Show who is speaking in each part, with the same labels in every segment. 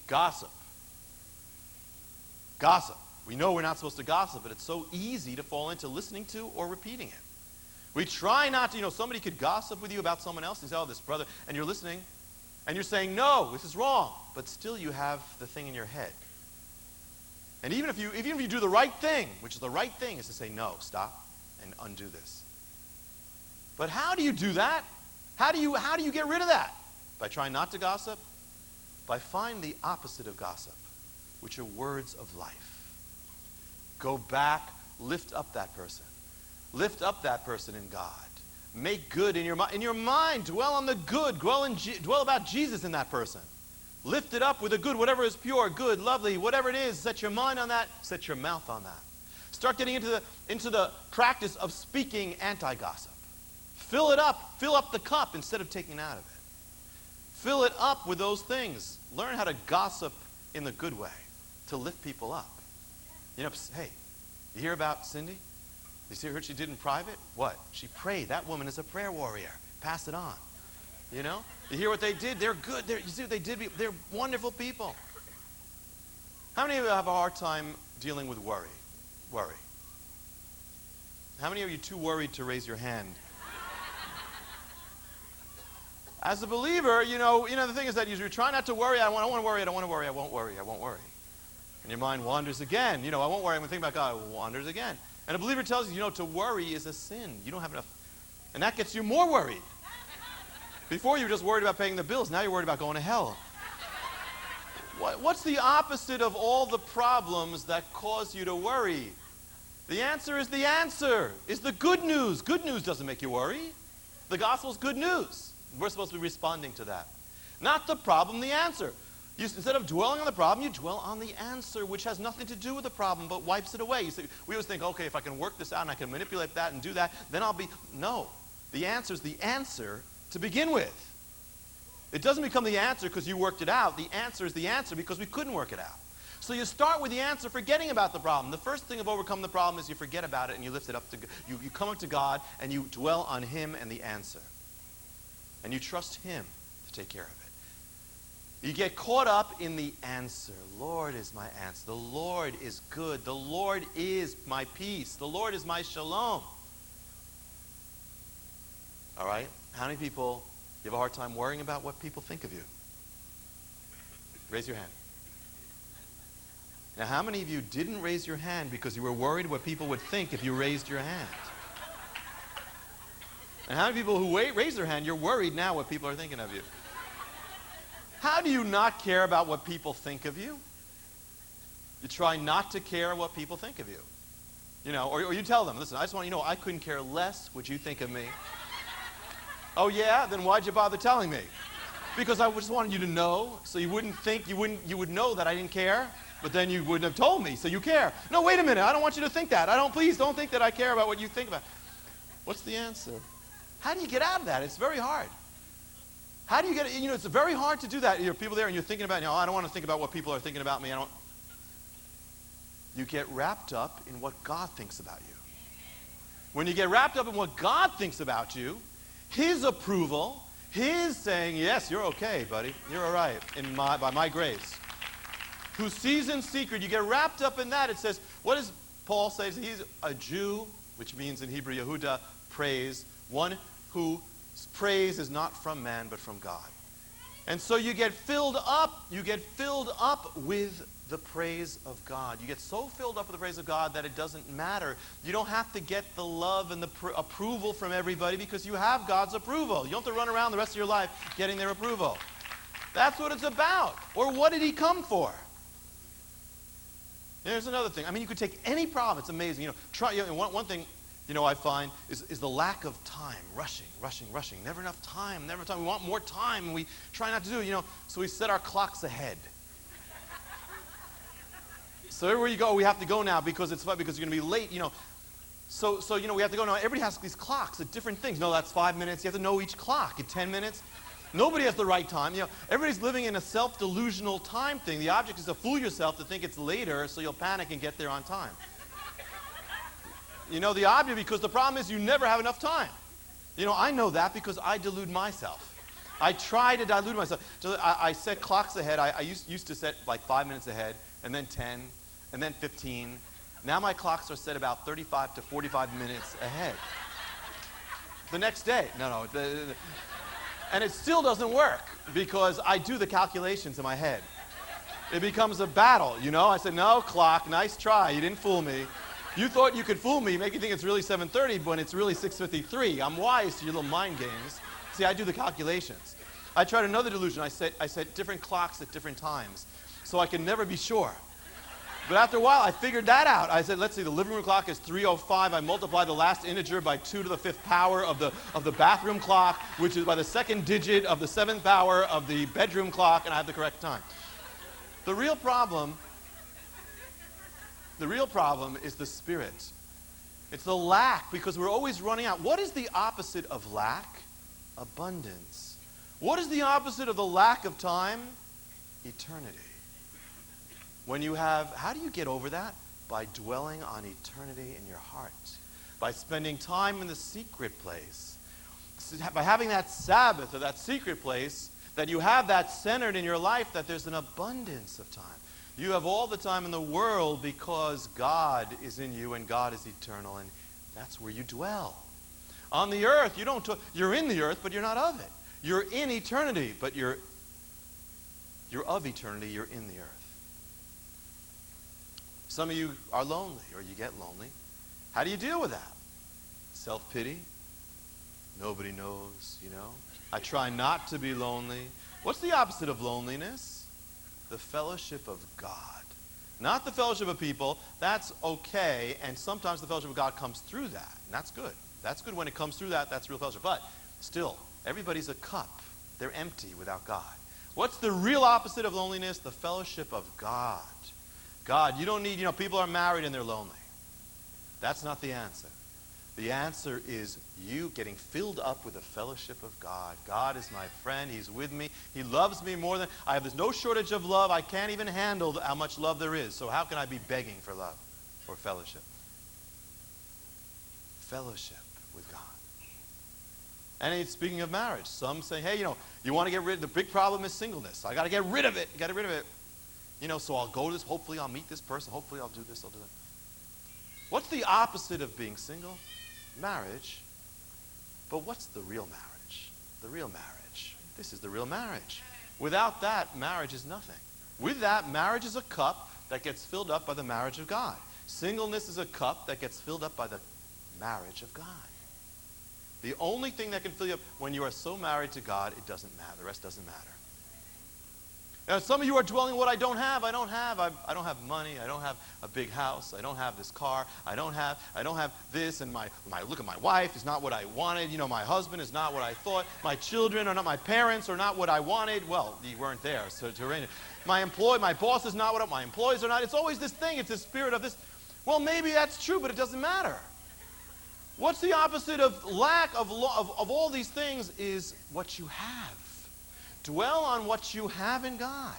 Speaker 1: Gossip. Gossip. We know we're not supposed to gossip, but it's so easy to fall into listening to or repeating it. We try not to, somebody could gossip with you about someone else and say, oh, this brother, and you're listening, and you're saying, no, this is wrong, but still you have the thing in your head. And even if you do the right thing, which is the right thing, is to say, no, stop, and undo this. But how do you do that? How do you get rid of that? By trying not to gossip? By finding the opposite of gossip, which are words of life. Go back, lift up that person. Lift up that person in God. Make good in your mind. In your mind, dwell on the good. Dwell about Jesus in that person. Lift it up with the good, whatever is pure, good, lovely, whatever it is. Set your mind on that. Set your mouth on that. Start getting into the practice of speaking anti-gossip. Fill it up. Fill up the cup instead of taking out of it. Fill it up with those things. Learn how to gossip in the good way, to lift people up. Hey, you hear about Cindy? You see what she did in private? What? She prayed. That woman is a prayer warrior. Pass it on. You hear what they did? They're good. You see what they did? They're wonderful people. How many of you have a hard time dealing with worry? Worry. How many of you too worried to raise your hand? As a believer, the thing is that you try not to worry. I don't want to worry. I don't want to worry. I won't worry. I won't worry. And your mind wanders again. I won't worry. I'm going to think about God. It wanders again. And a believer tells you, to worry is a sin. You don't have enough. And that gets you more worried. Before you were just worried about paying the bills. Now you're worried about going to hell. What's the opposite of all the problems that cause you to worry? The answer is the answer. It's the good news. Good news doesn't make you worry. The gospel's good news. We're supposed to be responding to that. Not the problem, the answer. Instead of dwelling on the problem, you dwell on the answer, which has nothing to do with the problem, but wipes it away. We always think, okay, if I can work this out and I can manipulate that and do that, then I'll be... No. The answer is the answer to begin with. It doesn't become the answer because you worked it out. The answer is the answer because we couldn't work it out. So you start with the answer, forgetting about the problem. The first thing of overcome the problem is you forget about it and you lift it up to... You come up to God and you dwell on Him and the answer. And you trust Him to take care of it. You get caught up in the answer. Lord is my answer. The Lord is good. The Lord is my peace. The Lord is my shalom. All right? How many people, you have a hard time worrying about what people think of you? Raise your hand. Now, how many of you didn't raise your hand because you were worried what people would think if you raised your hand? And how many people who raise their hand, you're worried now what people are thinking of you? How do you not care about what people think of you? You try not to care what people think of you. Or you tell them, listen, I just want you to know I couldn't care less what you think of me. Oh yeah? Then why'd you bother telling me? Because I just wanted you to know, so you wouldn't think, you would know that I didn't care, but then you wouldn't have told me, so you care. No, wait a minute, I don't want you to think that. Please don't think that I care about what you think about. What's the answer? How do you get out of that? It's very hard. How do you get, it's very hard to do that. You're people there and you're thinking about, I don't want to think about what people are thinking about me. You get wrapped up in what God thinks about you. When you get wrapped up in what God thinks about you, His approval, His saying, yes, you're okay, buddy. You're all right by my grace. Who sees in secret, you get wrapped up in that. It says, what does Paul say? He's a Jew, which means in Hebrew, Yehuda, praise, one who praise is not from man, but from God. And so you get filled up with the praise of God. You get so filled up with the praise of God that it doesn't matter. You don't have to get the love and the approval from everybody because you have God's approval. You don't have to run around the rest of your life getting their approval. That's what it's about. Or what did He come for? There's another thing. You could take any problem. It's amazing. One thing I find is the lack of time. Rushing. Never enough time. We want more time, and we try not to do it, so we set our clocks ahead. So everywhere you go, we have to go now because you're going to be late, So we have to go now. Everybody has these clocks at different things. No, that's 5 minutes. You have to know each clock. At 10 minutes, nobody has the right time. Everybody's living in a self-delusional time thing. The object is to fool yourself to think it's later so you'll panic and get there on time. The object, because the problem is you never have enough time. I know that because I delude myself. I try to dilute myself. So I set clocks ahead. I used to set like 5 minutes ahead, and then 10, and then 15. Now my clocks are set about 35 to 45 minutes ahead. The next day. No. And it still doesn't work because I do the calculations in my head. It becomes a battle, you know? I said, no, clock, nice try. You didn't fool me. You thought you could fool me, make you think it's really 7:30 when it's really 6:53. I'm wise to your little mind games. See, I do the calculations. I tried another delusion. I set different clocks at different times so I can never be sure. But after a while, I figured that out. I said, let's see, the living room clock is 3:05. I multiply the last integer by 2 to the 5th power of the bathroom clock, which is by the second digit of the 7th power of the bedroom clock, and I have the correct time. The real problem is the spirit. It's the lack, because we're always running out. What is the opposite of lack? Abundance. What is the opposite of the lack of time? Eternity. When you have, how do you get over that? By dwelling on eternity in your heart. By spending time in the secret place. By having that Sabbath or that secret place, that you have that centered in your life, that there's an abundance of time. You have all the time in the world because God is in you and God is eternal, and that's where you dwell. On the earth, you're in the earth, but you're not of it. You're in eternity, but you're of eternity, you're in the earth. Some of you are lonely, or you get lonely. How do you deal with that? Self-pity. Nobody knows, you know. I try not to be lonely. What's the opposite of loneliness? The fellowship of God. Not the fellowship of people. That's okay, and sometimes the fellowship of God comes through that, and that's good. That's good when it comes through that. That's real fellowship. But still, everybody's a cup. They're empty without God. What's the real opposite of loneliness? The fellowship of God. God, you don't need, people are married and they're lonely. That's not the answer. The answer is you getting filled up with the fellowship of God. God is my friend. He's with me. He loves me more than, there's no shortage of love. I can't even handle how much love there is. So how can I be begging for love or fellowship? Fellowship with God. And speaking of marriage, some say, hey, you want to get rid of, the big problem is singleness. I got to get rid of it. You got to get rid of it. So I'll go to this, hopefully I'll meet this person, hopefully I'll do this, I'll do that. What's the opposite of being single? Marriage. But what's the real marriage? The real marriage. This is the real marriage. Without that, marriage is nothing. With that, marriage is a cup that gets filled up by the marriage of God. Singleness is a cup that gets filled up by the marriage of God. The only thing that can fill you up when you are so married to God, it doesn't matter. The rest doesn't matter. Now, some of you are dwelling what I don't have. I don't have money. I don't have a big house. I don't have this car. I don't have this. And my look at my wife is not what I wanted. My husband is not what I thought. My children are not, my parents are not what I wanted. Well, you weren't there, so to arrange it. My boss is not what my employees are not. It's always this thing. It's the spirit of this. Well, maybe that's true, but it doesn't matter. What's the opposite of lack of all these things is what you have. Dwell on what you have in God.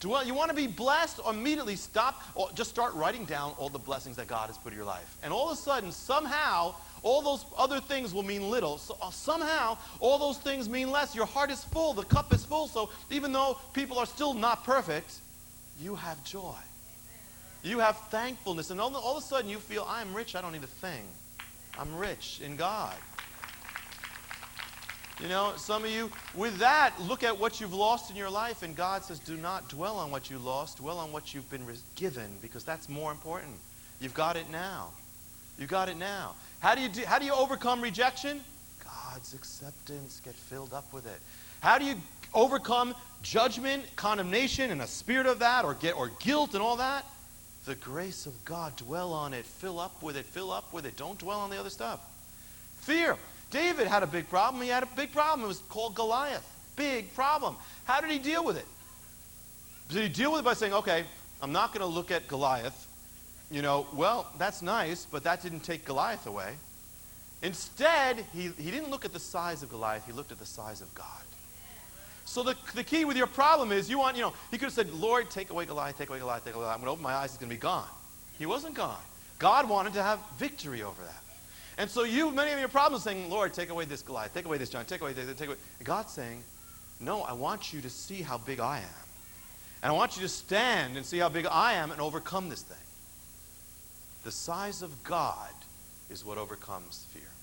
Speaker 1: You want to be blessed? Immediately stop, or just start writing down all the blessings that God has put in your life. And all of a sudden, somehow, all those other things will mean little. So, somehow, all those things mean less. Your heart is full. The cup is full. So even though people are still not perfect, you have joy. You have thankfulness. And all of a sudden, you feel, I'm rich. I don't need a thing. I'm rich in God. Some of you, with that, look at what you've lost in your life, and God says, do not dwell on what you lost. Dwell on what you've been given, because that's more important. You've got it now. You've got it now. How do you overcome rejection? God's acceptance. Get filled up with it. How do you overcome judgment, condemnation, and a spirit of that, or guilt and all that? The grace of God. Dwell on it. Fill up with it. Fill up with it. Don't dwell on the other stuff. Fear. David had a big problem. He had a big problem. It was called Goliath. Big problem. How did he deal with it? Did he deal with it by saying, okay, I'm not going to look at Goliath. Well, that's nice, but that didn't take Goliath away. Instead, he didn't look at the size of Goliath. He looked at the size of God. So the key with your problem is he could have said, Lord, take away Goliath, take away Goliath, take away Goliath. I'm going to open my eyes, he's going to be gone. He wasn't gone. God wanted to have victory over that. And so many of your problems saying, Lord, take away this Goliath, take away this giant, take away this, take away. And God's saying, No, I want you to see how big I am. And I want you to stand and see how big I am and overcome this thing. The size of God is what overcomes fear.